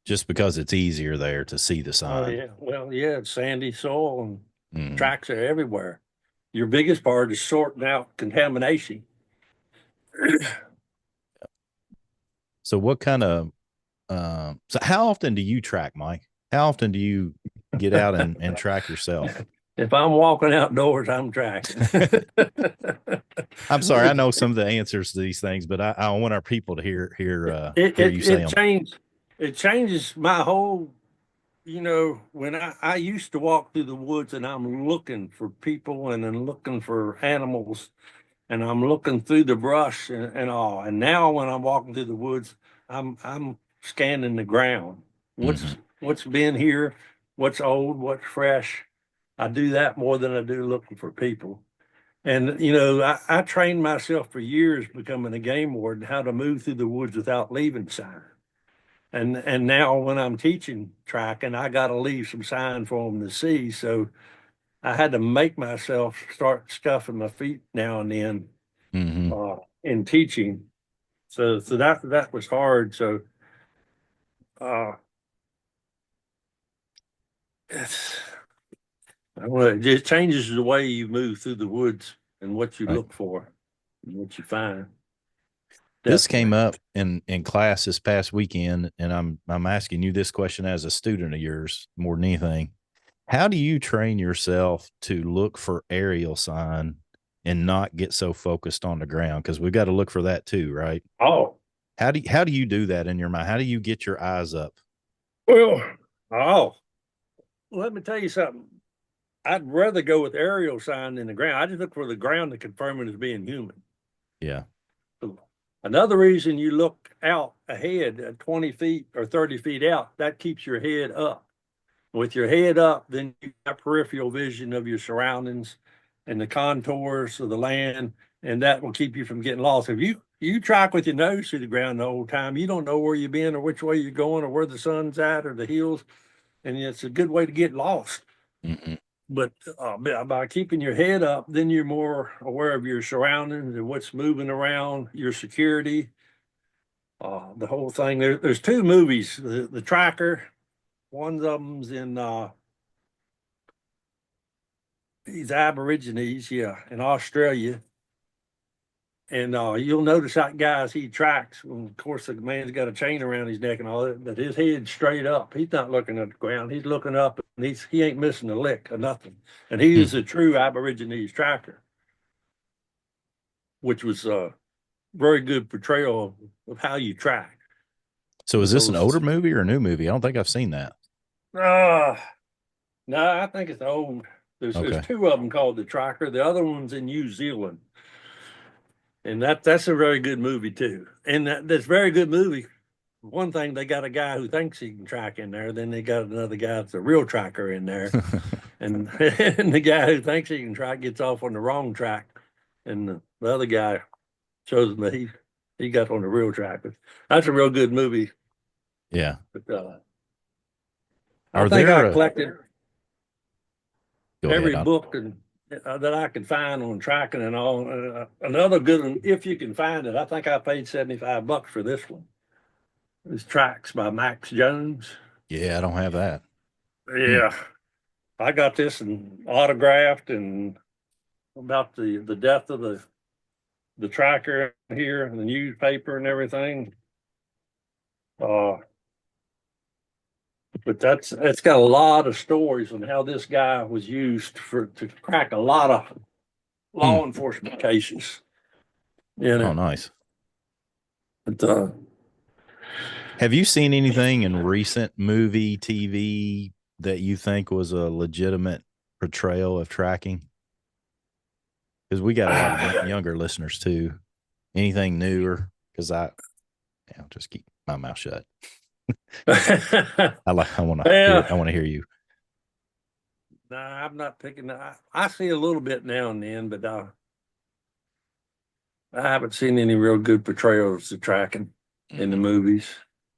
Just because it's easier there to see the Oh, sign. yeah. Well, yeah, it's sandy soil and Mhm. tracks are everywhere. Your biggest part is sorting out contamination. So what kind of so how often do you track, Mike? How often do you get out and track yourself? If I'm walking outdoors, I'm tracking. I'm sorry, I know some of the answers to these things, but I want our people to hear you say them. It changes my whole, when I used to walk through the woods and I'm looking for people and I'm looking for animals and I'm looking through the brush and all. And now when I'm walking through the woods, I'm scanning the ground. What's been here, what's old, what's fresh. I do that more than I do looking for people. And I trained myself for years becoming a game warden how to move through the woods without leaving sign. And now when I'm teaching tracking, I got to leave some sign for them to see. So I had to make myself start scuffing my feet now and then in teaching. So that was hard. So it's I don't know, it just changes the way you move through the woods and what you Right. look for and what you find. This Definitely. came up in class this past weekend, and I'm asking you this question as a student of yours more than anything. How do you train yourself to look for aerial sign and not get so focused on the ground? Because we've got to look for that too, right? Oh, How do you do that in your mind? How do you get your eyes up? well, oh, let me tell you something. I'd rather go with aerial sign than the ground. I just look for the ground to confirm it as being human. Yeah. Another reason you look out ahead at 20 feet or 30 feet out, that keeps your head up. With your head up, then you got peripheral vision of your surroundings and the contours of the land, and that will keep you from getting lost. If you track with your nose to the ground the whole time, you don't know where you've been or which way you're going or where the sun's at or the hills, and it's a good way to get lost. Mm-hmm. But by keeping your head up, then you're more aware of your surroundings and what's moving around, your security, the whole thing. There's two movies, the Tracker. One of them's in these Aborigines, yeah, in Australia. And you'll notice that guys he tracks. Of course, the man's got a chain around his neck and all that, but his head's straight up. He's not looking at the ground. He's looking up, and he ain't missing a lick or nothing. And he is a true Aborigines tracker, which was a very good portrayal of how you track. So is this an older movie or a new movie? I don't think I've seen that. No, I think it's old. There's two of them called The Tracker. The other one's in New Zealand. And that's a very good movie too. And that's a very good movie. One thing, they got a guy who thinks he can track in there. Then they got another guy that's a real tracker in there. and the guy who thinks he can track gets off on the wrong track. And the other guy shows him that he got on the real track. But that's a real good movie. Yeah. But I think I collected every book that I could find on tracking and all. Another good one, if you can find it, I think I paid $75 for this one. It's Tracks by Max Jones. Yeah, I don't have that. Yeah. I got this and autographed and about the death of the tracker here and the newspaper and everything. But it's got a lot of stories on how this guy was used to crack a lot of law enforcement cases. Oh, nice. But, have you seen anything in recent movie, TV that you think was a legitimate portrayal of tracking? Because we got a lot of younger listeners too. Anything newer? Because I'll just keep my mouth shut. I want to hear you. No, I'm not picking. I see a little bit now and then, but I haven't seen any real good portrayals of tracking in the movies.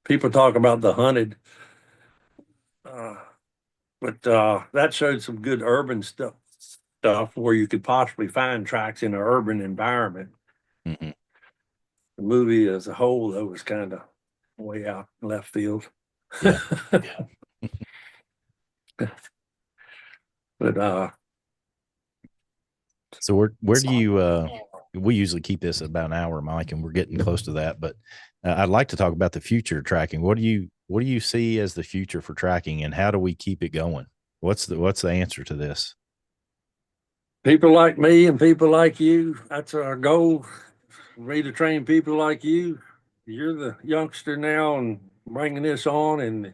People talk about The Hunted, but that showed some good urban stuff where you could possibly find tracks in an urban environment. Mm-hmm. The movie as a whole, though, was kind of way out in left field. Yeah. But so where do you we usually keep this about an hour, Mike, and we're getting close to that, but I'd like to talk about the future tracking. What do you see as the future for tracking, and how do we keep it going? What's the answer to this? People like me and people like you, that's our goal. Me to train people like you. You're the youngster now and bringing this on, and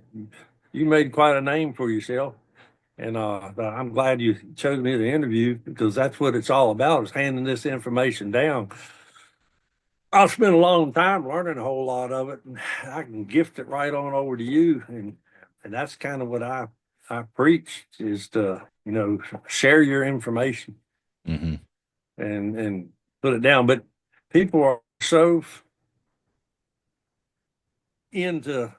you made quite a name for yourself. And I'm glad you chose me to interview, because that's what it's all about, is handing this information down. I've spent a long time learning a whole lot of it, and I can gift it right on over to you. And that's kind of what I preach, is to, share your information and put it down. But people are so into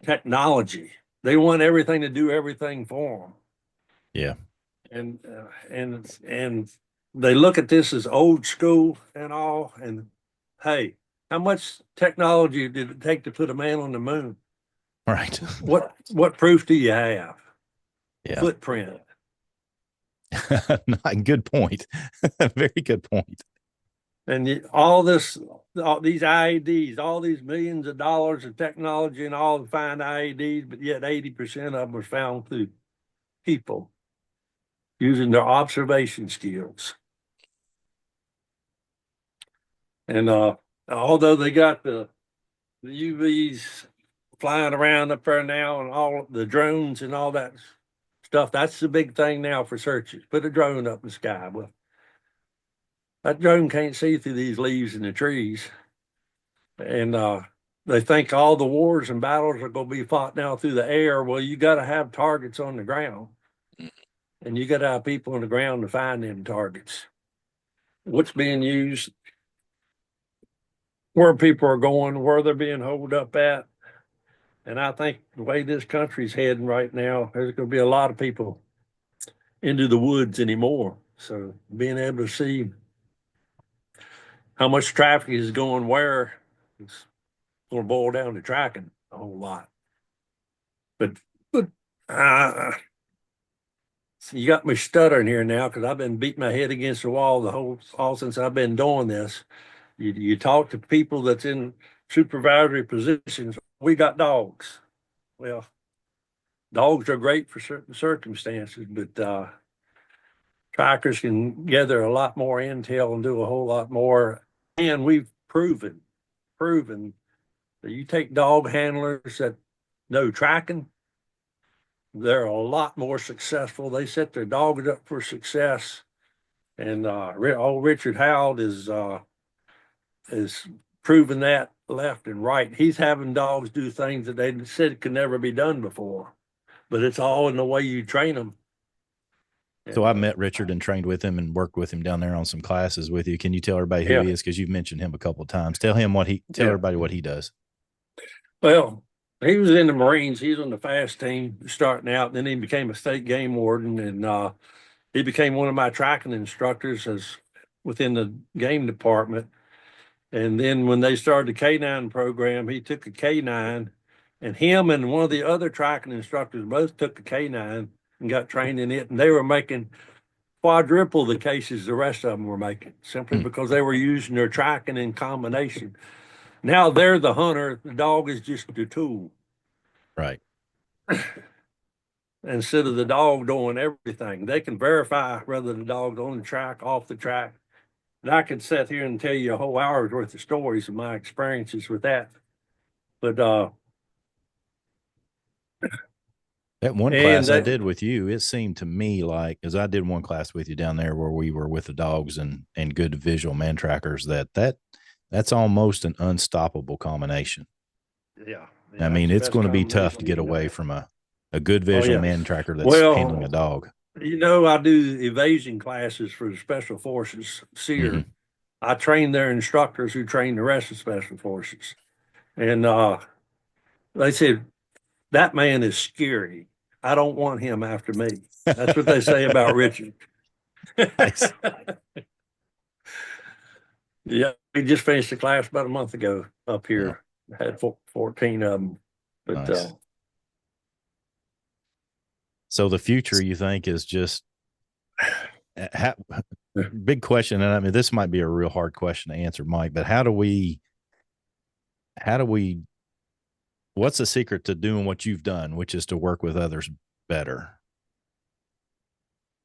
technology. They want everything to do everything for them. Yeah. And they look at this as old school and all. And hey, how much technology did it take to put a man on the moon? Right. What proof do you have? Yeah. Footprint. Good point. Very good point. And all these IEDs, all these millions of dollars of technology and all the fine IEDs, but yet 80% of them are found through people using their observation skills. And although they got the UVs flying around up there now, and all the drones and all that stuff. That's the big thing now for searches. Put a drone up in the sky. Well, that drone can't see through these leaves in the trees. And they think all the wars and battles are going to be fought now through the air. Well, you got to have targets on the ground, and you got to have people on the ground to find them targets. What's being used, where people are going, where they're being holed up at. And I think the way this country's heading right now, there's going to be a lot of people into the woods anymore. So being able to see how much traffic is going where is going to boil down to tracking a whole lot. But you got me stuttering here now because I've been beating my head against the wall all since I've been doing this. You talk to people that's in supervisory positions. We got dogs. Well, dogs are great for certain circumstances, but trackers can gather a lot more intel and do a whole lot more. And we've proven that you take dog handlers that know tracking, they're a lot more successful. They set their dogs up for success. And old Richard Howell is proven that left and right. He's having dogs do things that they said could never be done before, but it's all in the way you train them. So I met Richard and trained with him and worked with him down there on some classes with you. Can you tell everybody who he is? Because you've mentioned him a couple of times. Tell everybody what he does. Well, he was in the Marines. He was on the fast team starting out. Then he became a state game warden, and he became one of my tracking instructors as within the game department. And then when they started the K9 program, he took a K9, and him and one of the other tracking instructors both took a K9 and got trained in it. And they were making quadruple the cases the rest of them were making, simply because they were using their tracking in combination. Now they're the hunter. The dog is just the tool. Right. Instead of the dog doing everything, they can verify whether the dog's on the track, off the track. And I could sit here and tell you a whole hour's worth of stories of my experiences with that. But that one class I did with you, it seemed to me like, as I did one class with you down there where we were with the dogs and good visual man trackers, that's almost an unstoppable combination. Yeah. I mean, it's going to be tough to get away from a good visual man tracker that's handling a dog. You know, I do evasion classes for the Special Forces, SEER. Mm-hmm. I train their instructors who train the rest of Special Forces. And they said, that man is scary. I don't want him after me. That's what they say about Richard. Nice. Yeah, we just finished the class about a month ago up here. Yeah. Had 14 of them. But nice. So the future, you think, is just big question. And I mean, this might be a real hard question to answer, Mike, but what's the secret to doing what you've done, which is to work with others better?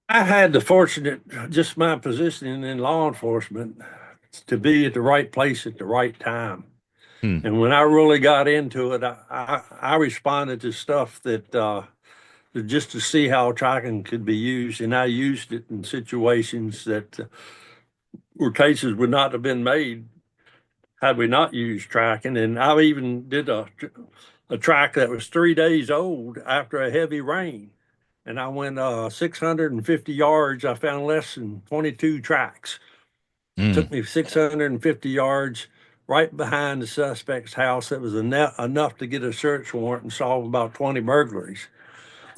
I had the fortunate, just my position in law enforcement, to be at the right place at the right time. And when I really got into it, I responded to stuff that just to see how tracking could be used. And I used it in situations that where cases would not have been made had we not used tracking. And I even did a track that was 3 days old after a heavy rain. And I went 650 yards. I found less than 22 tracks. It took me 650 yards right behind the suspect's house. That was enough to get a search warrant and solve about 20 burglaries.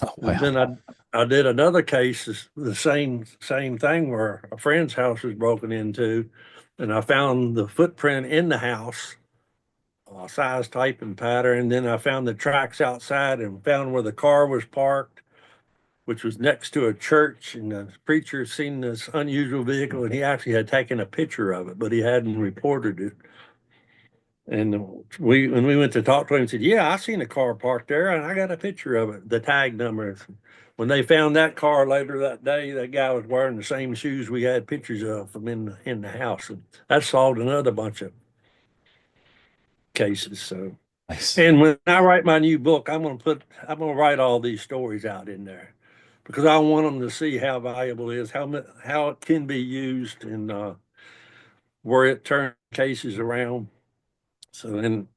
Oh, wow. And then I did another case, the same thing, where a friend's house was broken into, and I found the footprint in the house, size, type, and pattern. And then I found the tracks outside and found where the car was parked, which was next to a church. And the preacher had seen this unusual vehicle, and he actually had taken a picture of it, but he hadn't reported it. And when we went to talk to him, he said, "Yeah, I seen a car parked there, and I got a picture of it, the tag number." When they found that car later that day, that guy was wearing the same shoes we had pictures of from in the house, and that solved another bunch of cases. So, nice. And when I write my new book, I'm gonna write all these stories out in there. because I want them to see how valuable it is, how it can be used, and where it turns cases around. So, and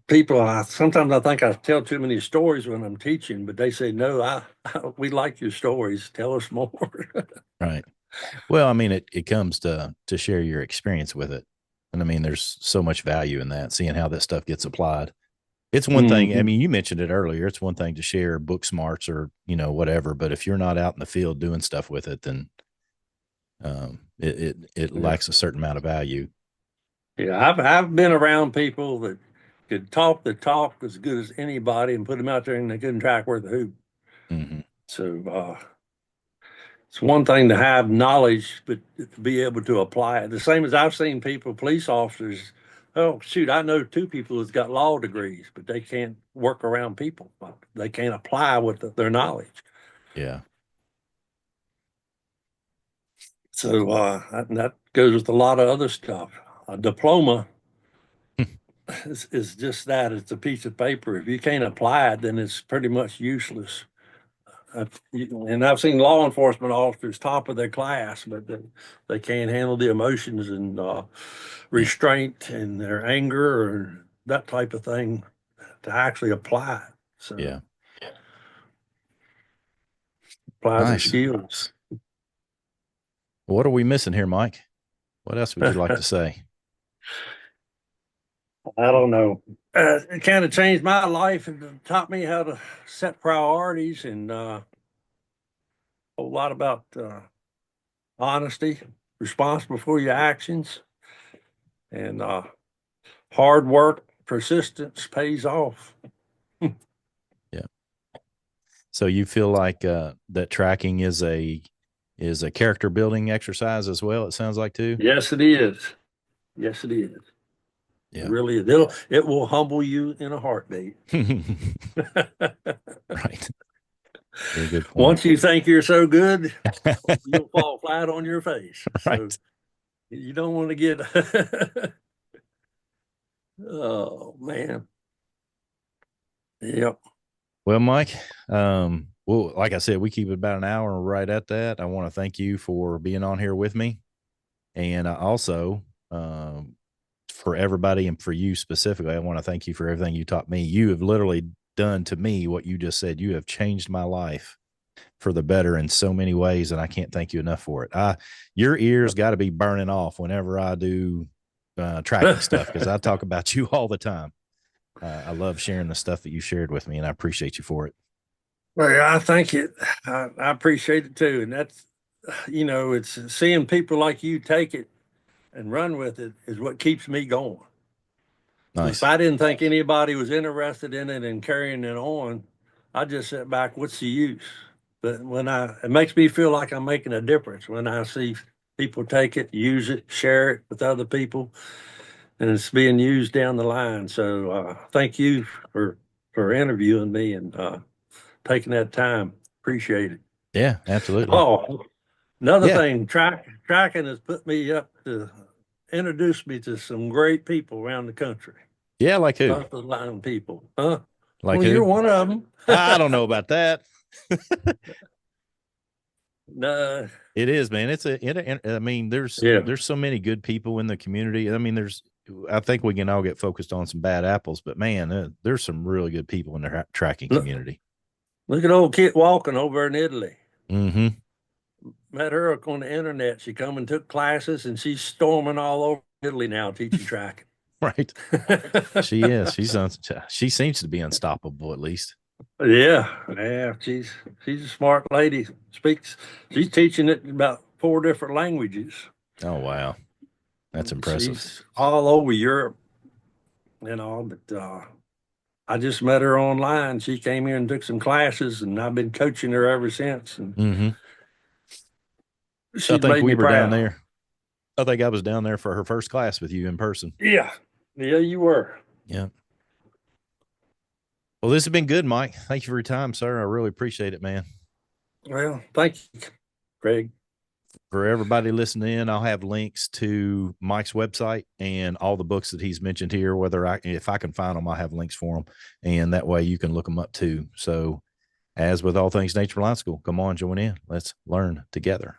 people, sometimes I think I tell too many stories when I'm teaching, but they say, no, we like your stories. Tell us more. Right. Well, I mean, it comes to share your experience with it. And I mean, there's so much value in that, seeing how that stuff gets applied. It's one thing. I mean, you mentioned it earlier. It's one thing to share book smarts or, whatever, but if you're not out in the field doing stuff with it, then it lacks a certain amount of value. Yeah, I've been around people that could talk the talk as good as anybody and put them out there and they couldn't track worth a hoop. Mm-hmm. So it's one thing to have knowledge, but to be able to apply it. The same as I've seen people, police officers. Oh shoot, I know two people who's got law degrees, but they can't work around people. They can't apply with their knowledge. Yeah. So that goes with a lot of other stuff. A diploma is just that. It's a piece of paper. If you can't apply it, then it's pretty much useless. And I've seen law enforcement officers top of their class, but they can't handle the emotions and restraint and their anger or that type of thing to actually apply it. So Yeah. apply the Nice. skills. What are we missing here, Mike? What else would you like to say? I don't know. It kind of changed my life and taught me how to set priorities and a lot about honesty, responsible for your actions, and hard work, persistence pays off. Yeah. So you feel like that tracking is a character building exercise as well, it sounds like too? Yes, it is. Yes, it is. Yeah. It really is. It will humble you in a heartbeat. Right. Very good point. Once you think you're so good, you'll fall flat on your face. Right. So you don't want to get oh man. Yep. Well, Mike, well, like I said, we keep it about an hour and right at that. I want to thank you for being on here with me. And I also, for everybody and for you specifically, I want to thank you for everything you taught me. You have literally done to me what you just said. You have changed my life for the better in so many ways, and I can't thank you enough for it. Your ears got to be burning off whenever I do tracking stuff, because I talk about you all the time. I love sharing the stuff that you shared with me, and I appreciate you for it. Well, I thank you. I appreciate it too. And that's, it's seeing people like you take it and run with it is what keeps me going. Nice. If I didn't think anybody was interested in it and carrying it on, I just sit back, what's the use? But it makes me feel like I'm making a difference when I see people take it, use it, share it with other people, and it's being used down the line. So thank you for interviewing me and taking that time. Appreciate it. Yeah, absolutely. Oh, another thing, tracking has put me up to introduce me to some great people around the country. Yeah, like who? Top of the line people, huh? Like well, who? You're one of them. I don't know about that. No, it is, man. I mean, there's so many good people in the community. I mean, I think we can all get focused on some bad apples, but man, there's some really good people in the tracking community. Look at old Kit Walken over in Italy. Mm-hmm. Met her on the internet. She come and took classes, and she's storming all over Italy now teaching tracking. Right. She is. She seems to be unstoppable, at least. Yeah. She's a smart lady. She's teaching it in about 4 different languages. Oh wow, that's impressive. She's all over Europe, but I just met her online. She came here and took some classes, and I've been coaching her ever since. And I think we were down there. I think I was down there for her first class with you in person. Yeah, you were. Yeah. Well, this has been good, Mike. Thank you for your time, sir. I really appreciate it, man. Well, thank you, Greg. For everybody listening in, I'll have links to Mike's website and all the books that he's mentioned here. If I can find them, I'll have links for them, and that way you can look them up too. So As with all things Nature Reliance School, come on, join in. Let's learn together.